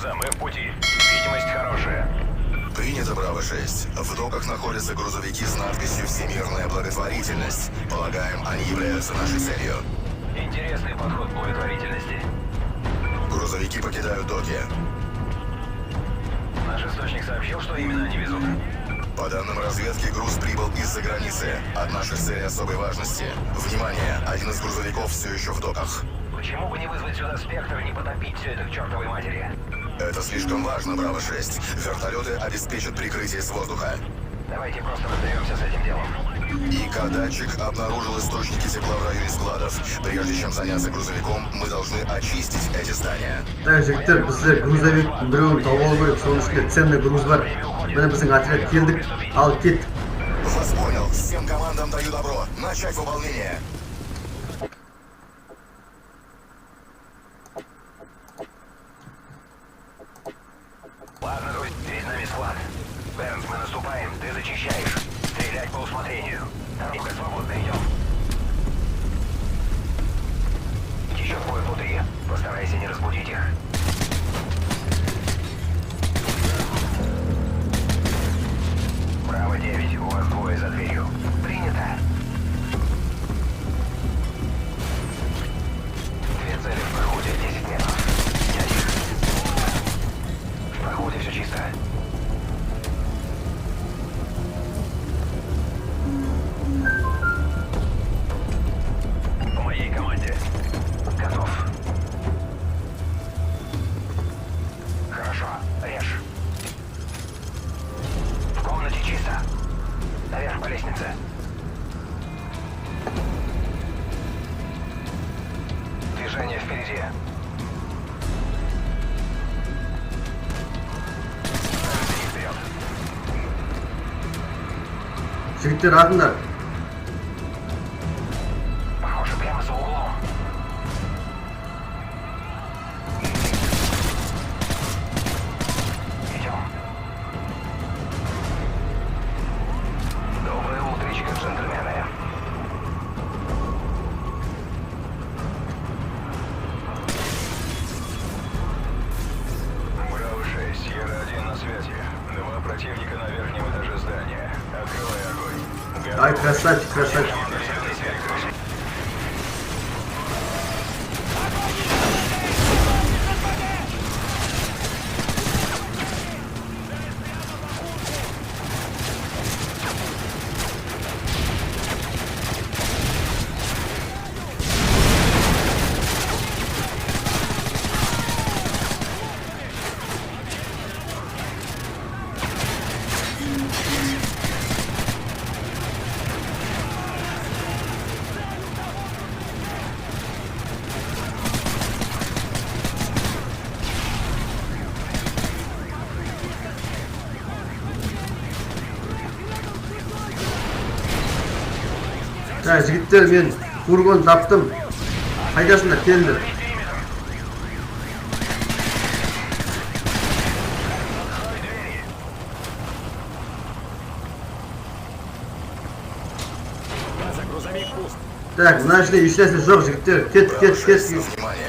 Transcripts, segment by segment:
глаза, мы в пути. Видимость хорошая. Принято, Браво-6. В доках находятся грузовики с надписью «Всемирная благотворительность». Полагаем, они являются нашей целью. Интересный подход к благотворительности. Грузовики покидают доки. Наш источник сообщил, что именно они везут. По данным разведки, груз прибыл из-за границы. От наших целей особой важности. Внимание! Один из грузовиков все еще в доках. Почему бы не вызвать сюда спектр и не потопить все это к чертовой матери? Это слишком важно, Браво-6. Вертолеты обеспечат прикрытие с воздуха. Давайте просто разберемся с этим делом. ИК-датчик обнаружил источники тепла в районе складов. Прежде чем заняться грузовиком, мы должны очистить эти здания. Так, жігіттер, біздер грузовик біреуін тауып алу керек, соның ішінде ценный груз бар. Міне біздің отряд келдік, ал кет. Вас понял. Всем командам даю добро. Начать выполнение. Ладно, друзья, перед нами склад. Бернс, мы наступаем, ты зачищаешь. Стрелять по усмотрению. Дорога свободна, идем. Еще двое внутри. Постарайся не разбудить их. Браво-9, у вас двое за дверью. Принято. Две цели в проходе, 10 метров. Снять их. В проходе все чисто. По моей команде. Готов. Хорошо, режь. В комнате чисто. Наверх по лестнице. Движение впереди. Движение вперед. Жігіттер, артындар. Похоже, прямо за углом. Идем. Доброе утречко, джентльмены. Браво-6, Сьерра-1 на связи. Два противника на верхнем этаже здания. Открывай огонь. Ай, красавчик, красавчик. Так, жігіттер, мен фургон таптым. Қайдасыңдар, келіңдер. Так, мына жерде ешнәрсе жоқ, жігіттер. Кет, кет, кет. Внимание!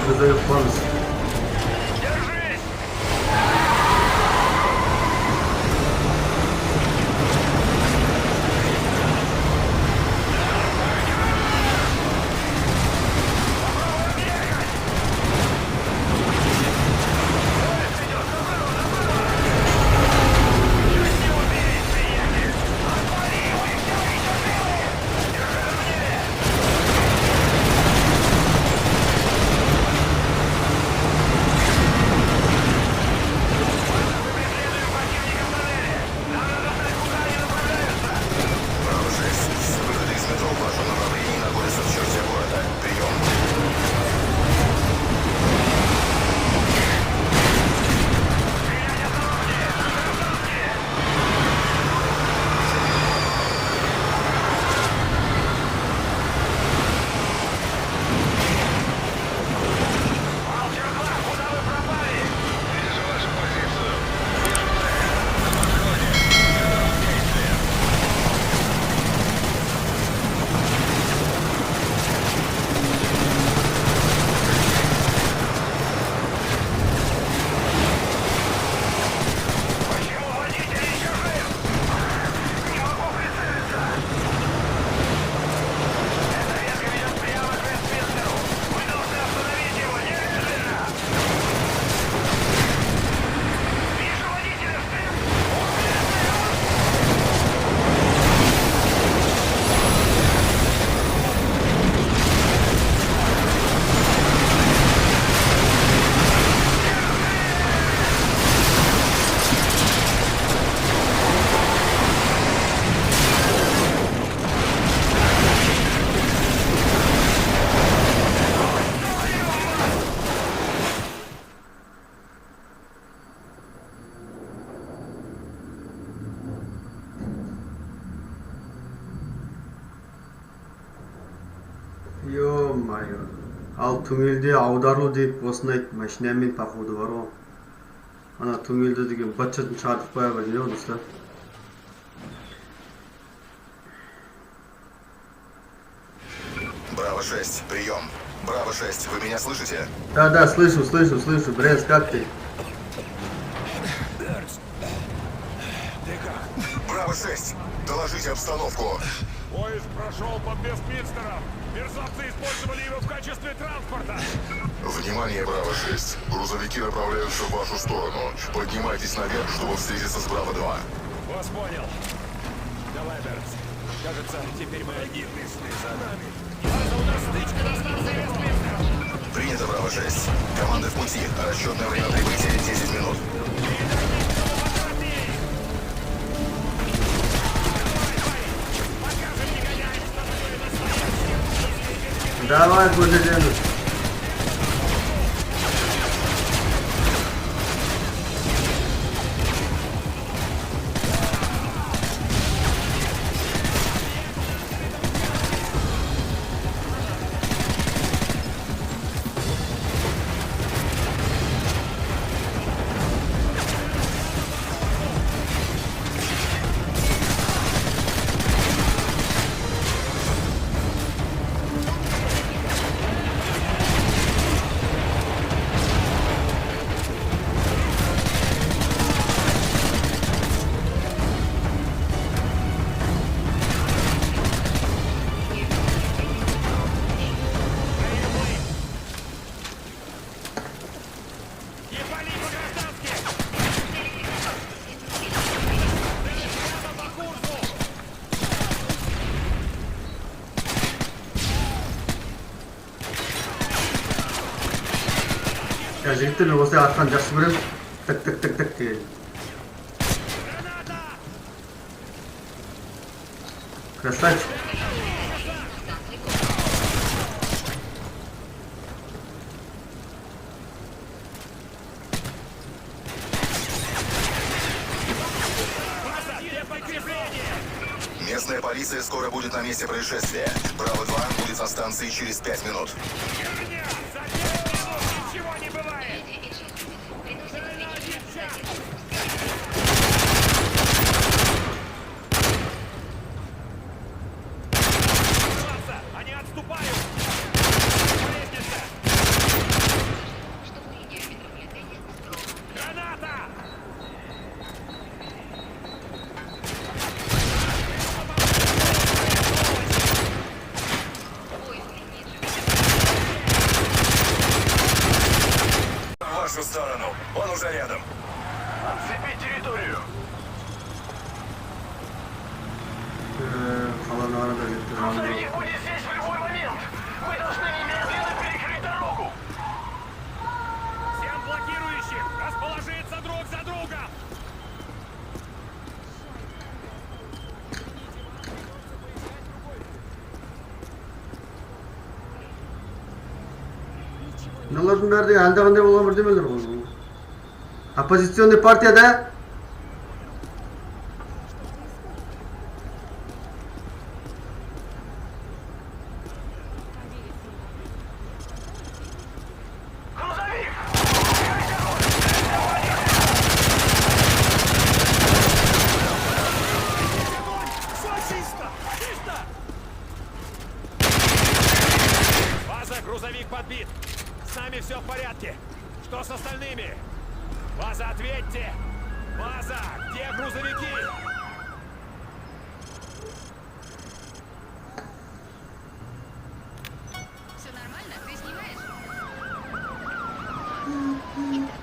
грузовик полностью. Держись! Браво 6. Все выходы из метро в вашем направлении находятся в черте города. Прием. Вижу вашу позицию. Почему водитель еще жив? Не могу прицелиться. Эта ветка ведет прямо к Вестминстеру. Мы должны остановить его немедленно. Вижу водителя вперед. Ё-моё. Ал түңелде аударылу деп осындай машинамен походу бар ғой. Ана түңелді деген быт-шытын шығартып қоя бер не болдысы? Браво 6. Прием. Браво 6. Вы меня слышите? Да, слышу. Брэнс, как ты? Браво 6. Доложите обстановку. Поезд прошел под Вестминстером. Мерзавцы использовали его в качестве транспорта. Внимание, Браво 6. Грузовики направляются в вашу сторону. Поднимайтесь наверх, чтобы встретиться с Браво 2. Вас понял. Давай, Бернс. Кажется, теперь мы одни. За нами. У нас стычка на станции Вестминстер. Принято, Браво 6. Команда в пути. Расчетное время прибытия 10 минут. Давай, Гудзелен. 야, жігіттер мен осылай атқан жақсы көремін. Тік деген. Красавчик. Местная полиция скоро будет на месте происшествия. Браво 2 будет на станции через 5 минут. Ничего не бывает. Они отступают. Лестница. Мыналардын баары деги анда кандай болгон бирдемелер го. Оппозиционный партияда Грузовик! Все чисто! Чисто! База, грузовик подбит. С нами все в порядке. Что с остальными? База, ответьте! База, где грузовики? Все нормально? Ты снимаешь? Итак,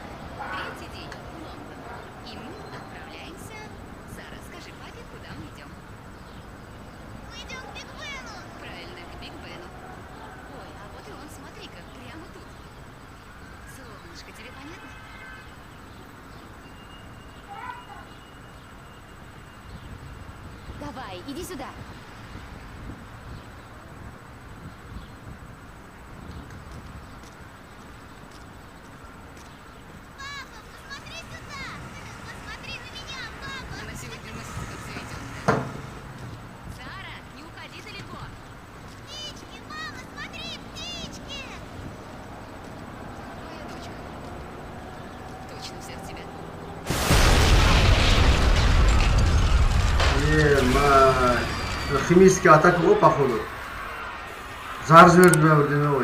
третий день Лондон. И мы отправляемся... Сара, скажи папе, куда мы идем. Мы идем к Биг Бену. Правильно, к Биг Бену. Ой, а вот и он, смотри-ка, прямо тут. Солнышко, тебе понятно? Давай, иди сюда. Посмотри сюда! Посмотри на меня, папа! На сегодня мы тут заведем. Сара, не уходи далеко! Птички, мама, смотри, птички! Твоя дочка. Точно вся в тебя. химический атака го походу. Зар жиберди ма бирдеме го.